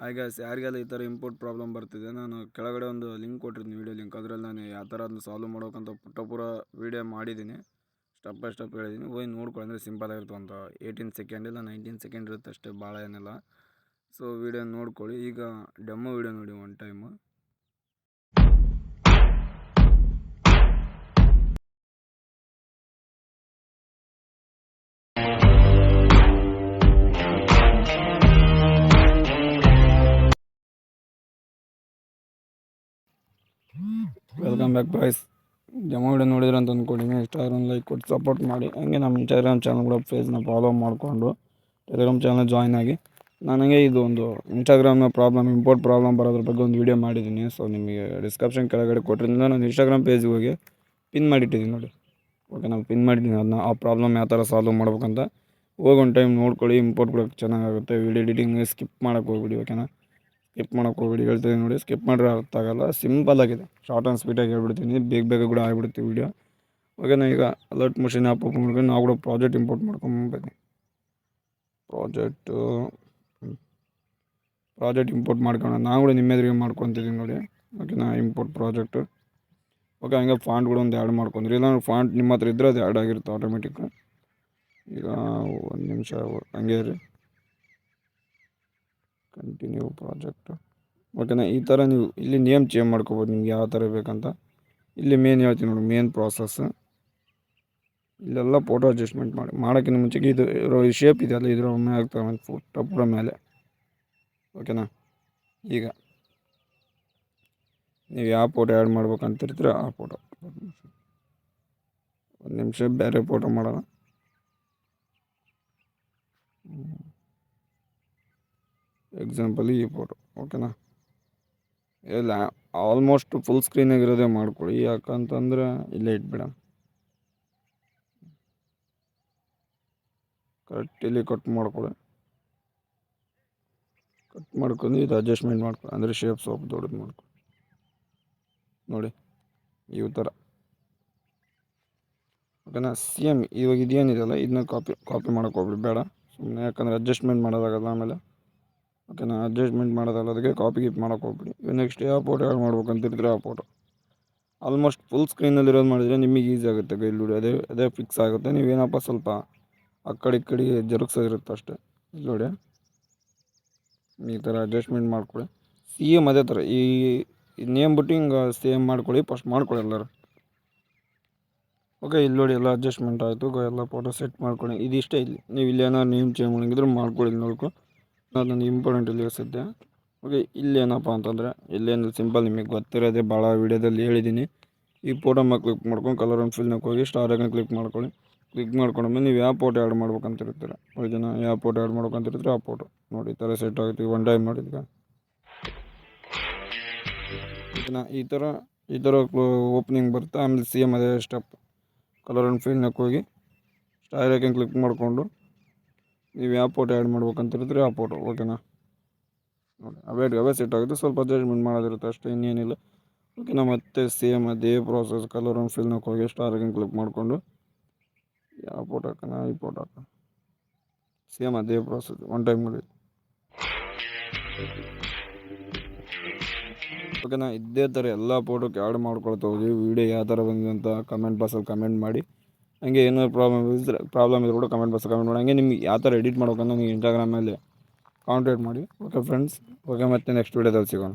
Hi guys, ಯಾರಿಗೆಲ್ಲ ಈ ಥರ ಇಂಪೋರ್ಟ್ ಪ್ರಾಬ್ಲಮ್ ಬರ್ತಿದೆ, ನಾನು ಕೆಳಗಡೆ ಒಂದು ಲಿಂಕ್ ಕೊಟ್ಟಿರ್ತೀನಿ, ವೀಡಿಯೋ ಲಿಂಕ್. ಅದರಲ್ಲಿ ನಾನು ಯಾವ ಥರ ಅದನ್ನ ಸಾಲ್ವ್ ಮಾಡೋಕ್ಕಂತ ಪುಟ್ಟ ವೀಡಿಯೋ ಮಾಡಿದ್ದೀನಿ. ಸ್ಟೆಪ್ ಬೈ ಸ್ಟೆಪ್ ಹೇಳಿದ್ದೀನಿ, ಹೋಗಿ ನೋಡ್ಕೊಳ್ಳಿ. ಅಂದರೆ ಸಿಂಪಲ್ ಆಗಿರುತ್ತೆ, ಒಂದು 18 ಸೆಕೆಂಡ್ ಇಲ್ಲ 19 ಸೆಕೆಂಡ್ ಇರುತ್ತೆ ಅಷ್ಟೇ, ಭಾಳ ಏನಿಲ್ಲ. ಸೊ ವೀಡಿಯೋ ನೋಡ್ಕೊಳ್ಳಿ. ಈಗ ಡೆಮೋ ವೀಡಿಯೋ ನೋಡಿ one time. Welcome back boys. Demo video ನೋಡಿದ್ರೆ ಅಂತ ಅಂದ್ಕೊಂಡಿನಿ. ಇಷ್ಟ ಒಂದು ಲೈಕ್ ಕೊಟ್ಟು ಸಪೋರ್ಟ್ ಮಾಡಿ. ಹಂಗೆ ನಮ್ಮ ಇನ್ಸ್ಟಾಗ್ರಾಮ್ ಚಾನಲ್ ಕೂಡ ಪೇಜ್ನ ಫಾಲೋ ಮಾಡಿಕೊಂಡು ಟೆಲಿಗ್ರಾಮ್ ಚಾನಲ್ ಜಾಯ್ನ್ ಆಗಿ. ನನಗೆ ಇದು ಒಂದು ಇನ್ಸ್ಟಾಗ್ರಾಮ್ನ ಇಂಪೋರ್ಟ್ ಪ್ರಾಬ್ಲಮ್ ಬರೋದ್ರ ಬಗ್ಗೆ ಒಂದು ವೀಡಿಯೋ ಮಾಡಿದ್ದೀನಿ. ಸೊ ನಿಮಗೆ ಡಿಸ್ಕ್ರಿಪ್ಷನ್ ಕೆಳಗಡೆ ಕೊಟ್ಟಿರಿಂದ ನಾನು ಇನ್ಸ್ಟಾಗ್ರಾಮ್ ಪೇಜ್ಗೆ ಹೋಗಿ ಪಿನ್ ಮಾಡಿಟ್ಟಿದ್ದೀನಿ ನೋಡಿ. ಓಕೆ, ನಾನು ಪಿನ್ ಮಾಡಿದ್ದೀನಿ ಅದನ್ನ. ಆ ಪ್ರಾಬ್ಲಮ್ ಯಾವ ಥರ ಸಾಲ್ವ್ ಮಾಡ್ಬೇಕಂತ ಹೋಗಿ ಒಂದು ಟೈಮ್ ನೋಡ್ಕೊಳ್ಳಿ. ಇಂಪೋರ್ಟ್ ಕೂಡ ಚೆನ್ನಾಗಾಗುತ್ತೆ. ವೀಡಿಯೋ ಎಡಿಟಿಂಗ್ ಸ್ಕಿಪ್ ಮಾಡೋಕ್ಕೆ ಹೋಗ್ಬಿಡಿ. ಓಕೆನಾ, ಸ್ಕಿಪ್ ಮಾಡೋಕ್ಕೆ ಹೋಗ್ಬಿಡಿ. ಹೇಳ್ತೀನಿ ನೋಡಿ, ಸ್ಕಿಪ್ ಮಾಡಿದ್ರೆ ಅರ್ಥ ಆಗಲ್ಲ. ಸಿಂಪಲ್ ಆಗಿದೆ, ಶಾರ್ಟ್ ಆ್ಯಂಡ್ ಸ್ವೀಟಾಗಿ ಹೇಳ್ಬಿಡ್ತೀನಿ. ಬೇಗ ಕೂಡ ಆಗಿಬಿಡುತ್ತೆ ವೀಡಿಯೋ. ಓಕೆನಾ, ಈಗ ಅಲರ್ಟ್ ಮಷಿನ್ ಆ್ಯಪ್ ಓಪನ್ ಮಾಡ್ಕೊಂಡು ನಾವು ಕೂಡ ಪ್ರಾಜೆಕ್ಟ್ ಇಂಪೋರ್ಟ್ ಮಾಡ್ಕೊಂಬಂದು ಪ್ರಾಜೆಕ್ಟ್ ಇಂಪೋರ್ಟ್ ಮಾಡ್ಕೊಂಡು ನಾವು ಕೂಡ ನಿಮ್ಮ ಎದುರಿಗೆ ಮಾಡ್ಕೊತಿದ್ದೀನಿ ನೋಡಿ. ಓಕೆನಾ, ಇಂಪೋರ್ಟ್ ಪ್ರಾಜೆಕ್ಟು. ಓಕೆ, ಹಂಗೆ ಫಾಂಟ್ ಕೂಡ ಒಂದು ಆ್ಯಡ್ ಮಾಡ್ಕೊಂಡ್ರಿ. ಇಲ್ಲ ಫಾಂಟ್ ನಿಮ್ಮ ಹತ್ರ ಇದ್ದರೆ ಅದು ಆ್ಯಡ್ ಆಗಿರುತ್ತೆ ಆಟೋಮೆಟಿಕ್. ಈಗ ಒಂದು ನಿಮಿಷ ಹಂಗೆ ರೀ, ಕಂಟಿನ್ಯೂ ಪ್ರಾಜೆಕ್ಟು. ಓಕೆನಾ, ಈ ಥರ ನೀವು ಇಲ್ಲಿ ನೇಮ್ ಚೇಂಜ್ ಮಾಡ್ಕೋಬೋದು ನಿಮ್ಗೆ ಯಾವ ಥರ ಬೇಕಂತ. ಇಲ್ಲಿ ಮೇನ್ ಹೇಳ್ತೀನಿ ನೋಡಿ, ಮೇನ್ ಪ್ರಾಸೆಸ್. ಇಲ್ಲೆಲ್ಲ ಫೋಟೋ ಅಡ್ಜಸ್ಟ್ಮೆಂಟ್ ಮಾಡೋಕ್ಕಿಂತ ಮುಂಚೆಗೆ ಇದು ಶೇಪ್ ಇದೆಯಲ್ಲ, ಇದರ ಒಮ್ಮೆ ಆಗ್ತವೆ ಒಂದು ಪೂರ ಮೇಲೆ. ಓಕೆನಾ, ಈಗ ನೀವು ಯಾವ ಫೋಟೋ ಆ್ಯಡ್ ಮಾಡ್ಬೇಕಂತಿರ್ತೀರ ಆ ಫೋಟೋ. ಒಂದು ನಿಮಿಷ ಬೇರೆ ಫೋಟೋ ಮಾಡೋಣ. ಎಕ್ಸಾಂಪಲ್ ಈ ಫೋಟೋ. ಓಕೆನಾ, ಇಲ್ಲ ಆಲ್ಮೋಸ್ಟ್ ಫುಲ್ ಸ್ಕ್ರೀನಾಗಿರೋದೇ ಮಾಡ್ಕೊಳ್ಳಿ. ಯಾಕಂತಂದ್ರೆ ಇಲ್ಲೇ ಇಟ್ಬಿಡೋಣ. ಕರೆಕ್ಟ್ ಇಲ್ಲಿ ಕಟ್ ಮಾಡ್ಕೊಳ್ಳಿ. ಕಟ್ ಮಾಡ್ಕೊಂಡು ಇದು ಅಡ್ಜಸ್ಟ್ಮೆಂಟ್ ಮಾಡ್ಕೊಳ್ಳಿ. ಅಂದರೆ ಶೇಪ್ ಸ್ವಲ್ಪ ದೊಡ್ಡದು ಮಾಡ್ಕೊಳ್ಳಿ ನೋಡಿ, ಈ ಥರ. ಓಕೆನಾ, ಸೇಮ್ ಇವಾಗ ಇದೇನಿದೆಯಲ್ಲ ಇದನ್ನ ಕಾಪಿ ಮಾಡೋಕೆ ಹೋಗ್ಬಿಡಿ, ಬೇಡ ಸುಮ್ಮನೆ. ಯಾಕಂದರೆ ಅಡ್ಜಸ್ಟ್ಮೆಂಟ್ ಮಾಡೋದಾಗಲ್ಲ ಆಮೇಲೆ. ಓಕೆನಾ, ಅಡ್ಜಸ್ಟ್ಮೆಂಟ್ ಮಾಡೋದಲ್ಲ, ಅದಕ್ಕೆ ಕಾಪಿ ಮಾಡೋಕೆ ಹೋಗ್ಬಿಡಿ. ನೆಕ್ಸ್ಟ್ ಯಾವ ಫೋಟೋ ಆ್ಯಡ್ ಮಾಡ್ಬೇಕಂತಿದ್ರೆ ಆ ಫೋಟೋ. ಆಲ್ಮೋಸ್ಟ್ ಫುಲ್ ಸ್ಕ್ರೀನಲ್ಲಿರೋದು ಮಾಡಿದರೆ ನಿಮಗೆ ಈಸಿ ಆಗುತ್ತೆ ಇಲ್ಲಿ ನೋಡಿ. ಅದೇ ಫಿಕ್ಸ್ ಆಗುತ್ತೆ. ನೀವೇನಪ್ಪ ಸ್ವಲ್ಪ ಆ ಕಡೆ ಈ ಕಡೆ ಜರುಗ್ಸೋದಿರುತ್ತೆ ಅಷ್ಟೇ. ಇಲ್ಲಿ ನೋಡಿ, ಈ ಥರ ಅಡ್ಜಸ್ಟ್ಮೆಂಟ್ ಮಾಡ್ಕೊಳ್ಳಿ. ಸೇಮ್ ಅದೇ ಥರ ಈ ನೇಮ್ ಬಿಟ್ಟು ಹಿಂಗೆ ಸೇಮ್ ಮಾಡ್ಕೊಳ್ಳಿ. ಫಸ್ಟ್ ಮಾಡ್ಕೊಳ್ಳಿ ಎಲ್ಲರೂ. ಓಕೆ, ಇಲ್ಲಿ ನೋಡಿ ಎಲ್ಲ ಅಡ್ಜಸ್ಟ್ಮೆಂಟ್ ಆಯಿತು. ಎಲ್ಲ ಫೋಟೋ ಸೆಟ್ ಮಾಡ್ಕೊಳ್ಳಿ. ಇದಿಷ್ಟೇ. ಇಲ್ಲಿ ನೀವು ಇಲ್ಲೇನಾದ್ರು ನೇಮ್ ಚೇಂಜ್ ಮಾಡಿದ್ರೆ ಮಾಡ್ಕೊಳ್ಳಿ. ನೋಡ್ಕೊ, ಅದೊಂದು ಇಂಪಾರ್ಟೆಂಟ್ ಇಲ್ಲಿ ಸಿದ್ದೆ. ಓಕೆ, ಇಲ್ಲೇನಪ್ಪ ಅಂತಂದರೆ ಇಲ್ಲೇನು ಸಿಂಪಲ್, ನಿಮಗೆ ಗೊತ್ತಿರೋದೇ, ಭಾಳ ವೀಡಿಯೋದಲ್ಲಿ ಹೇಳಿದ್ದೀನಿ. ಈ ಫೋಟೋ ಮೇಲೆ ಕ್ಲಿಕ್ ಮಾಡ್ಕೊಂಡು ಕಲರ್ ಆ್ಯಂಡ್ ಫಿಲ್ನಾಗ ಹೋಗಿ ಸ್ಟಾರ್ ಐಕನ್ ಕ್ಲಿಕ್ ಮಾಡ್ಕೊಳ್ಳಿ. ಕ್ಲಿಕ್ ಮಾಡ್ಕೊಂಡ್ಮೇಲೆ ನೀವು ಯಾವ ಫೋಟೋ ಆ್ಯಡ್ ಮಾಡ್ಬೇಕಂತಿರ್ತೀರ, ಓಕೆನಾ, ಯಾವ ಫೋಟೋ ಆ್ಯಡ್ ಮಾಡ್ಬೇಕಂತಿರ್ತೀರ ಆ ಫೋಟೋ ನೋಡಿ. ಈ ಥರ ಸೆಟ್ ಆಗುತ್ತೆ. ಒನ್ ಟೈಮ್ ನೋಡಿದ್ಗ ಓಕೆನಾ, ಈ ಥರ ಓಪನಿಂಗ್ ಬರುತ್ತೆ. ಆಮೇಲೆ ಸೇಮ್ ಅದೇ ಸ್ಟೆಪ್ ಕಲರ್ ಆ್ಯಂಡ್ ಫಿಲ್ನಾಗ ಹೋಗಿ ಸ್ಟಾರ್ ಐಕನ್ ಕ್ಲಿಕ್ ಮಾಡಿಕೊಂಡು ನೀವು ಯಾವ ಫೋಟೋ ಆ್ಯಡ್ ಮಾಡ್ಬೇಕಂತಿರ್ತೀರಿ ಆ ಫೋಟೋ. ಓಕೆನಾ, ನೋಡಿ ಅವೇ ಸೆಟ್ ಆಗುತ್ತೆ. ಸ್ವಲ್ಪ ಅಡ್ಜಸ್ಟ್ಮೆಂಟ್ ಮಾಡೋದಿರುತ್ತೆ ಅಷ್ಟೇ, ಇನ್ನೇನಿಲ್ಲ. ಓಕೆನಾ, ಮತ್ತೆ ಸೇಮ್ ಅದೇ ಪ್ರಾಸೆಸ್ ಕಲರ್ ಆ್ಯಂಡ್ ಫಿಲ್ನಾಗ ಹೋಗಿ ಸ್ಟಾರ್ ಐಕನ್ ಕ್ಲಿಕ್ ಮಾಡಿಕೊಂಡು ಯಾವ ಫೋಟೋ ಹಾಕೋಣ, ಈ ಫೋಟೋ ಹಾಕೋಣ. ಸೇಮ್ ಅದೇ ಪ್ರಾಸೆಸ್ ಒನ್ ಟೈಮ್ ನೋಡಿ. ಓಕೆನಾ, ಇದೇ ಥರ ಎಲ್ಲ ಫೋಟೋಕ್ಕೆ ಆ್ಯಡ್ ಮಾಡ್ಕೊಳ್ತಾ ಹೋಗಿ. ವೀಡಿಯೋ ಯಾವ ಥರ ಬಂದಿದೆ ಅಂತ ಕಮೆಂಟ್ ಬಾಕ್ಸಲ್ಲಿ ಕಮೆಂಟ್ ಮಾಡಿ. ಹಂಗೆ ಏನಾದ್ರು ಪ್ರಾಬ್ಲಮ್ ಇದ್ರೂ ಕೂಡ ಕಮೆಂಟ್ ಬಾಕ್ಸಲ್ಲಿ ಕಮೆಂಟ್ ಮಾಡಿ. ಹಂಗೆ ನಿಮ್ಗೆ ಯಾವ ಥರ ಎಡಿಟ್ ಮಾಡ್ಬೇಕಂತ ನೀವು ಇನ್ಸ್ಟಾಗ್ರಾಮಲ್ಲಿ ಕಾಂಟ್ಯಾಕ್ಟ್ ಮಾಡಿ. ಓಕೆ ಫ್ರೆಂಡ್ಸ್, ಓಕೆ, ಮತ್ತೆ ನೆಕ್ಸ್ಟ್ ವೀಡಿಯೋದಲ್ಲಿ ಸಿಗೋಣ.